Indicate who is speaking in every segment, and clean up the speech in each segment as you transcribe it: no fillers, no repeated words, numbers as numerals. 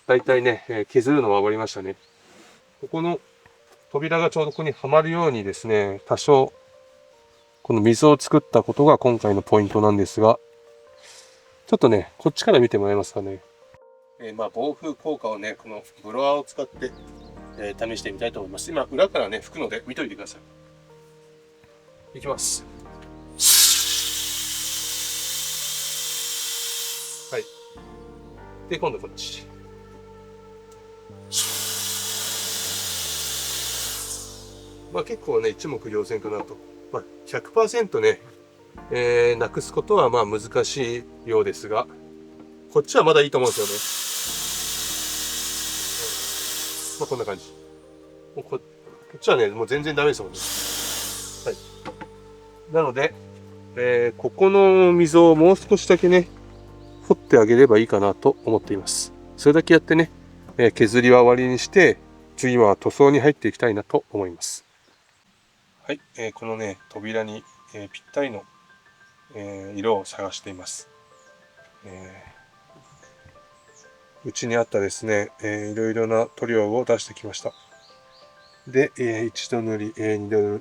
Speaker 1: 大体ね、削るのは終わりましたね。ここの扉がちょうどここにはまるようにですね、多少、この溝を作ったことが今回のポイントなんですが、ちょっとね、こっちから見てもらえますかね。暴風効果をね、このブロワーを使って、試してみたいと思います。今、裏からね、吹くので見といてください。いきます。はい。で、今度こっち。結構ね、一目瞭然かなと。100% ね、なくすことは難しいようですが、こっちはまだいいと思うんですよね。こんな感じ。こっちはね、もう全然ダメですもんね。はい。なので、ここの溝をもう少しだけね、掘ってあげればいいかなと思っています。それだけやってね、削りは終わりにして、次は塗装に入っていきたいなと思います。はい、このね、扉に、ぴったりの、色を探しています。うちにあったですね、いろいろな塗料を出してきました。で、一度塗り、二度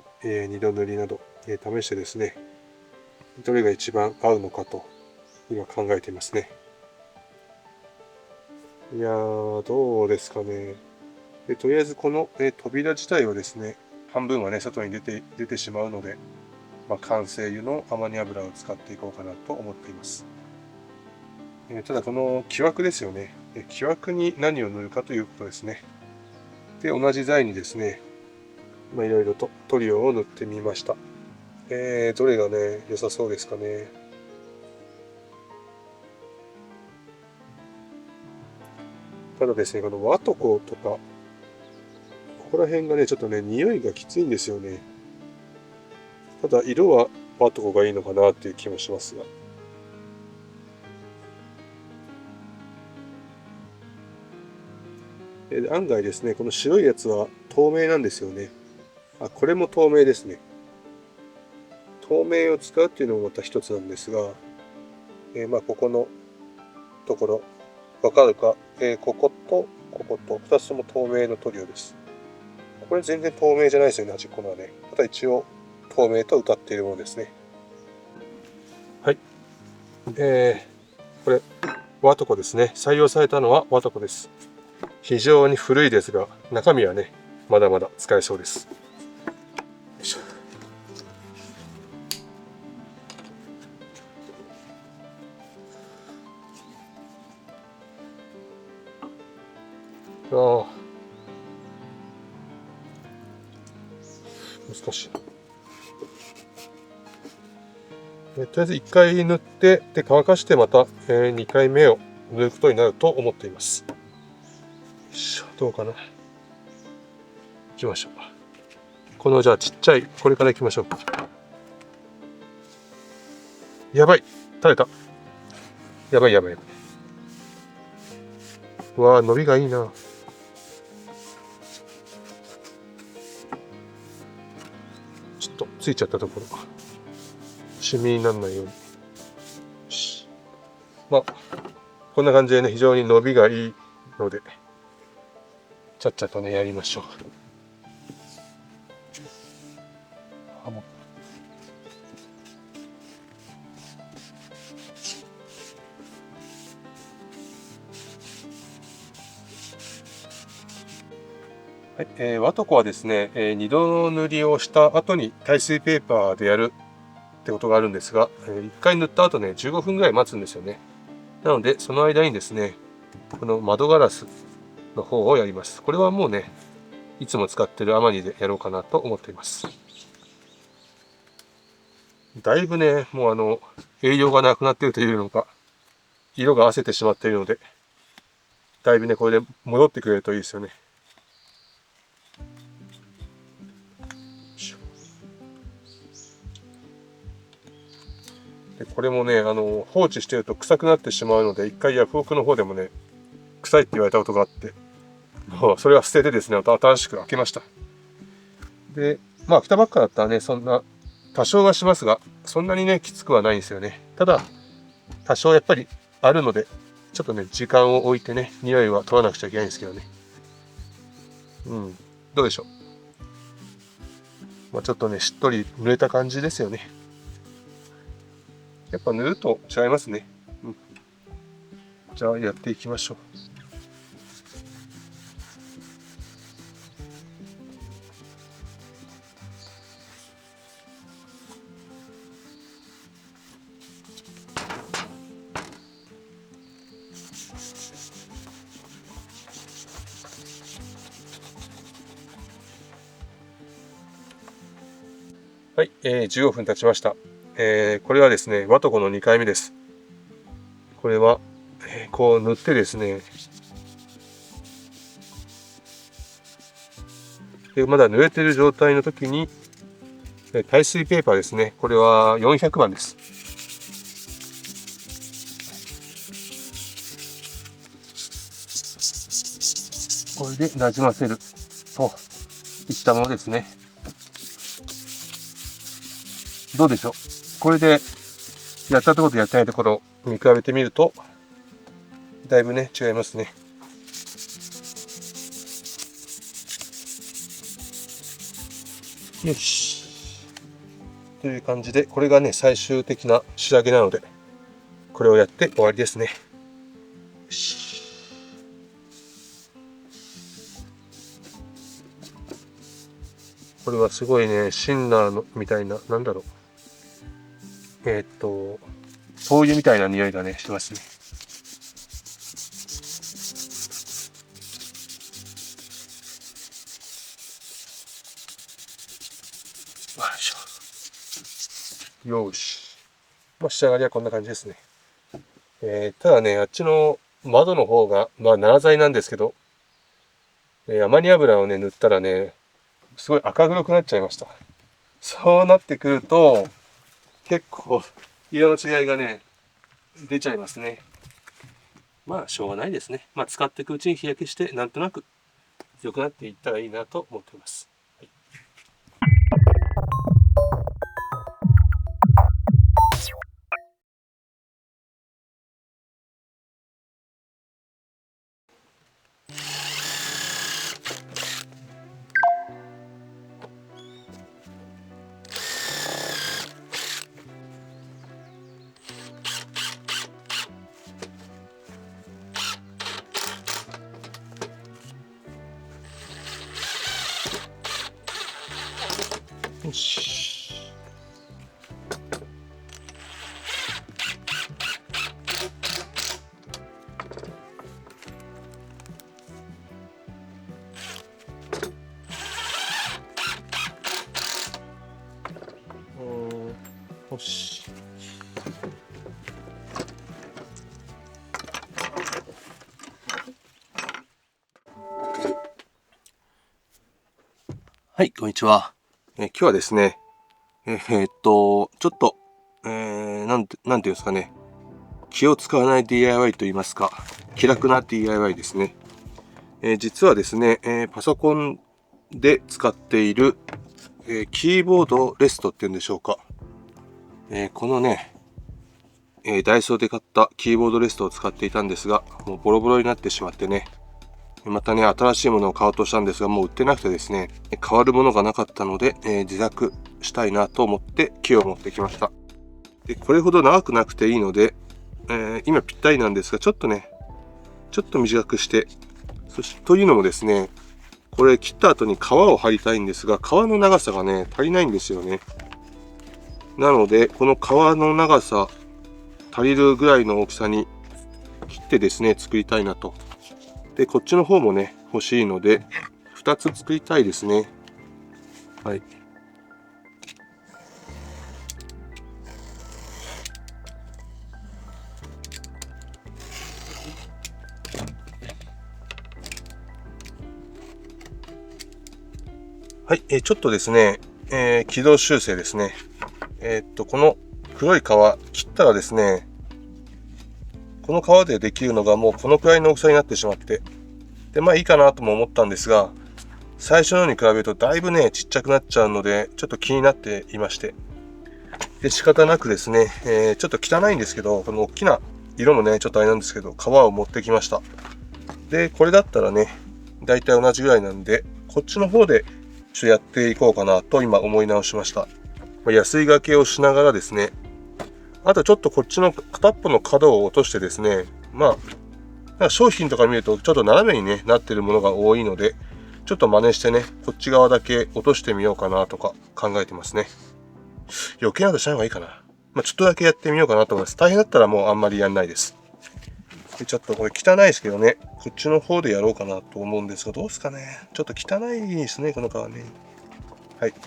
Speaker 1: 塗りなど、試してですね、どれが一番合うのかと今考えていますね。いやー、どうですかね。とりあえずこの、扉自体はですね、半分はね、外に出てしまうので、完成油のアマニ油を使っていこうかなと思っています。ただこの木枠ですよね。木枠に何を塗るかということですね。で、同じ材にですね、いろいろと塗料を塗ってみました。どれがね、良さそうですかね。ただですね、このワトコとか、ここら辺がね、ちょっとね、匂いがきついんですよね。ただ、色はワトコがいいのかなっていう気もしますが。案外ですね、この白いやつは透明なんですよね。これも透明ですね。透明を使うっていうのもまた一つなんですが、ここのところ、わかるか、こことここと2つとも透明の塗料です。これ全然透明じゃないですよね、端っこのはね。ただ一応透明と謳っているものですね。はい。これ、ワトコですね。採用されたのはワトコです。非常に古いですが、中身はね、まだまだ使えそうです。よいしょ。難しい。とりあえず1回塗って、で乾かしてまた、2回目を塗ることになると思っています。よいしょ、どうかな。行きましょう。このじゃあちっちゃい、これから行きましょうか。やばい、垂れた。やばいやばいやばい。うわー、伸びがいいな。ちょっとついちゃったところ。シミにならないように。こんな感じでね、非常に伸びがいいので、ちゃっちゃとね、やりましょう。はい、ワトコはですね、2度塗りをした後に耐水ペーパーでやるってことがあるんですが、1回塗った後ね、15分ぐらい待つんですよね。なので、その間にですね、この窓ガラスの方をやります。これはもうね、いつも使ってるアマニでやろうかなと思っています。だいぶね、もう栄養がなくなっているというのか、色が褪せてしまっているので、だいぶね、これで戻ってくれるといいですよね。でこれもね、放置してると臭くなってしまうので、一回ヤフオクの方でもね、臭いって言われたことがあって、もうそれは捨ててですね、新しく開けました。で、開けたばっかだったらね、そんな、多少はしますが、そんなにね、きつくはないんですよね。ただ、多少やっぱりあるので、ちょっとね、時間を置いてね、匂いは取らなくちゃいけないんですけどね。どうでしょう。ちょっとね、しっとり濡れた感じですよね。やっぱ塗ると違いますね。じゃあやっていきましょう。はい、15分経ちました。これはですね、ワトコの2回目です。これは、こう塗ってですね、でまだ濡れてる状態の時に、耐水ペーパーですね。これは400番です。これでなじませるといったものですね。どうでしょう。これでやったところとやってないところを見比べてみると、だいぶね、違いますね。よし。という感じで、これがね、最終的な仕上げなので、これをやって終わりですね。よし。これはすごいね、シンナーのみたいな、なんだろう。醤油みたいな匂いがね、してますね。よし。仕上がりはこんな感じですね。ただね、あっちの窓の方が、7剤なんですけど、アマニ油をね、塗ったらね、すごい赤黒くなっちゃいました。そうなってくると、結構、色の違いがね、出ちゃいますね。しょうがないですね。使っていくうちに日焼けして、なんとなく良くなっていったらいいなと思っています。はい。よし。よし。はい、こんにちは。今日はですね、ちょっと、なんていうんですかね、気を使わない DIY と言いますか、気楽な DIY ですね。実はですね、パソコンで使っている、キーボードレストっていうんでしょうか。このね、ダイソーで買ったキーボードレストを使っていたんですが、もうボロボロになってしまってね、またね、新しいものを買おうとしたんですが、もう売ってなくてですね、変わるものがなかったので、自作したいなと思って木を持ってきました。で、これほど長くなくていいので、今ぴったりなんですが、ちょっと短くして、というのもですね、これ切った後に皮を張りたいんですが、皮の長さがね、足りないんですよね。なので、この皮の長さ、足りるぐらいの大きさに切ってですね、作りたいなと。で、こっちの方もね、欲しいので、2つ作りたいですね。はい。はい、ちょっとですね、軌道修正ですね。この黒い皮、切ったらですね、この皮でできるのがもうこのくらいの大きさになってしまって、で、いいかなとも思ったんですが、最初のに比べるとだいぶね、ちっちゃくなっちゃうので、ちょっと気になっていまして。で、仕方なくですね、ちょっと汚いんですけど、この大きな色もね、ちょっとあれなんですけど、皮を持ってきました。で、これだったらね、だいたい同じぐらいなんで、こっちの方でちょっとやっていこうかなと今思い直しました。安い掛けをしながらですね、あとちょっとこっちの片っぽの角を落としてですね、商品とか見るとちょっと斜めに、ね、なってるものが多いので、ちょっと真似してね、こっち側だけ落としてみようかなとか考えてますね。余計なことしない方がいいかな。ちょっとだけやってみようかなと思います。大変だったらもうあんまりやんないです。でちょっとこれ汚いですけどね、こっちの方でやろうかなと思うんですが、どうですかね。ちょっと汚いですね、この皮ね。はい。とり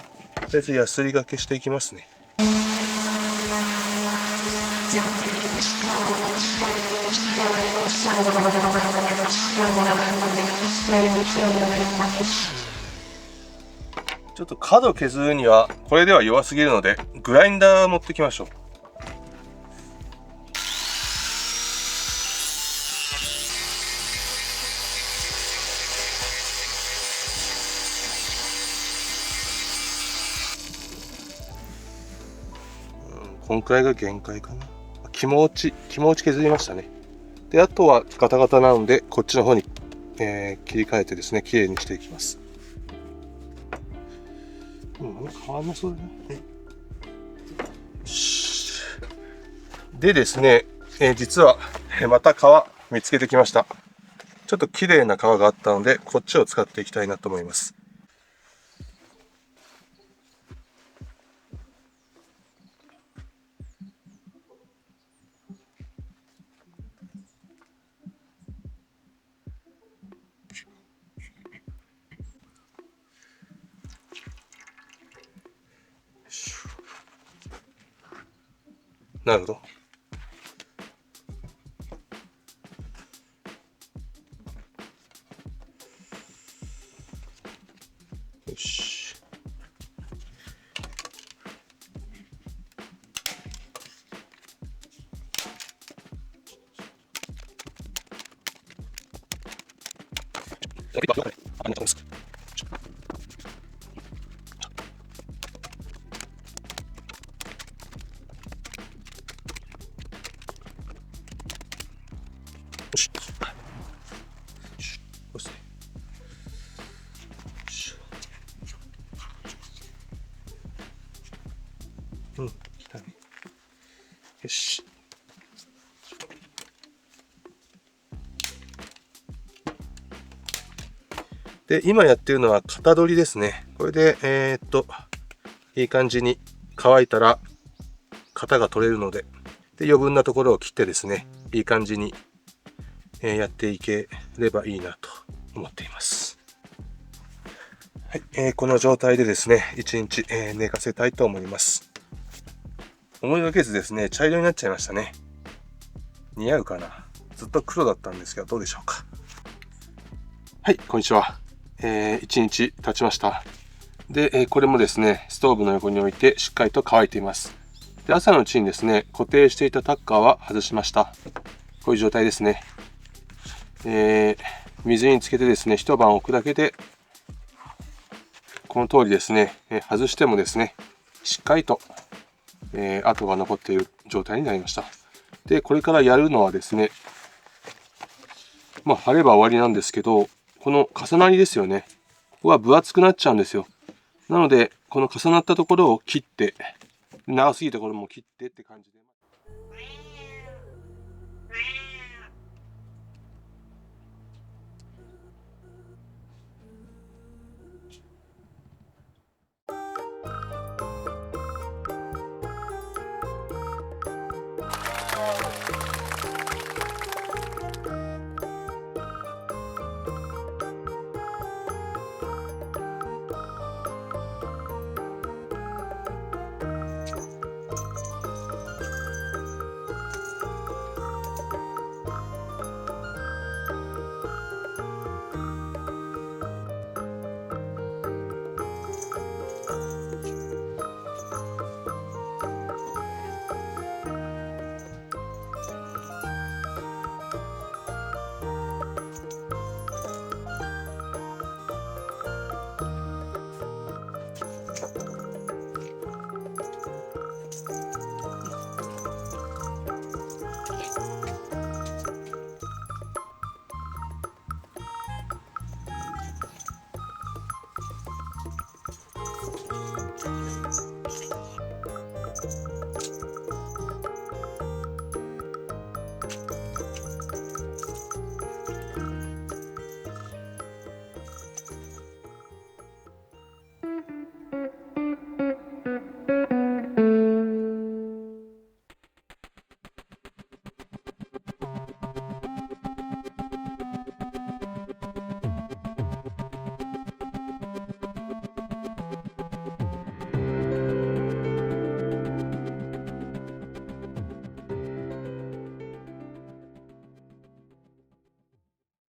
Speaker 1: あえずヤスリ掛けしていきますね。ちょっと角削るにはこれでは弱すぎるのでグラインダー持ってきましょう。こんくらいが限界かな。気持ち削りましたね。で、あとはガタガタなのでこっちの方に、切り替えてですね、きれいにしていきます。変わんなそうだね。でですね、実はまた皮見つけてきました。ちょっと綺麗な皮があったので、こっちを使っていきたいなと思います。なるほど。よし。よし。で、今やってるのは型取りですね。これで、いい感じに乾いたら型が取れるので、で余分なところを切ってですね、いい感じに、やっていければいいなと思っています。はい、この状態でですね、1日、寝かせたいと思います。思いがけずですね、茶色になっちゃいましたね。似合うかな。ずっと黒だったんですが、どうでしょうか。はい、こんにちは。1日経ちました。で、これもですね、ストーブの横に置いてしっかりと乾いています。で、朝のうちにですね、固定していたタッカーは外しました。こういう状態ですね。水につけてですね、一晩置くだけで、この通りですね、外してもですね、しっかりと、跡が残っている状態になりました。で、これからやるのはですね、貼れば終わりなんですけど、この重なりですよね。ここが分厚くなっちゃうんですよ。なので、この重なったところを切って、長すぎたところも切ってって感じで。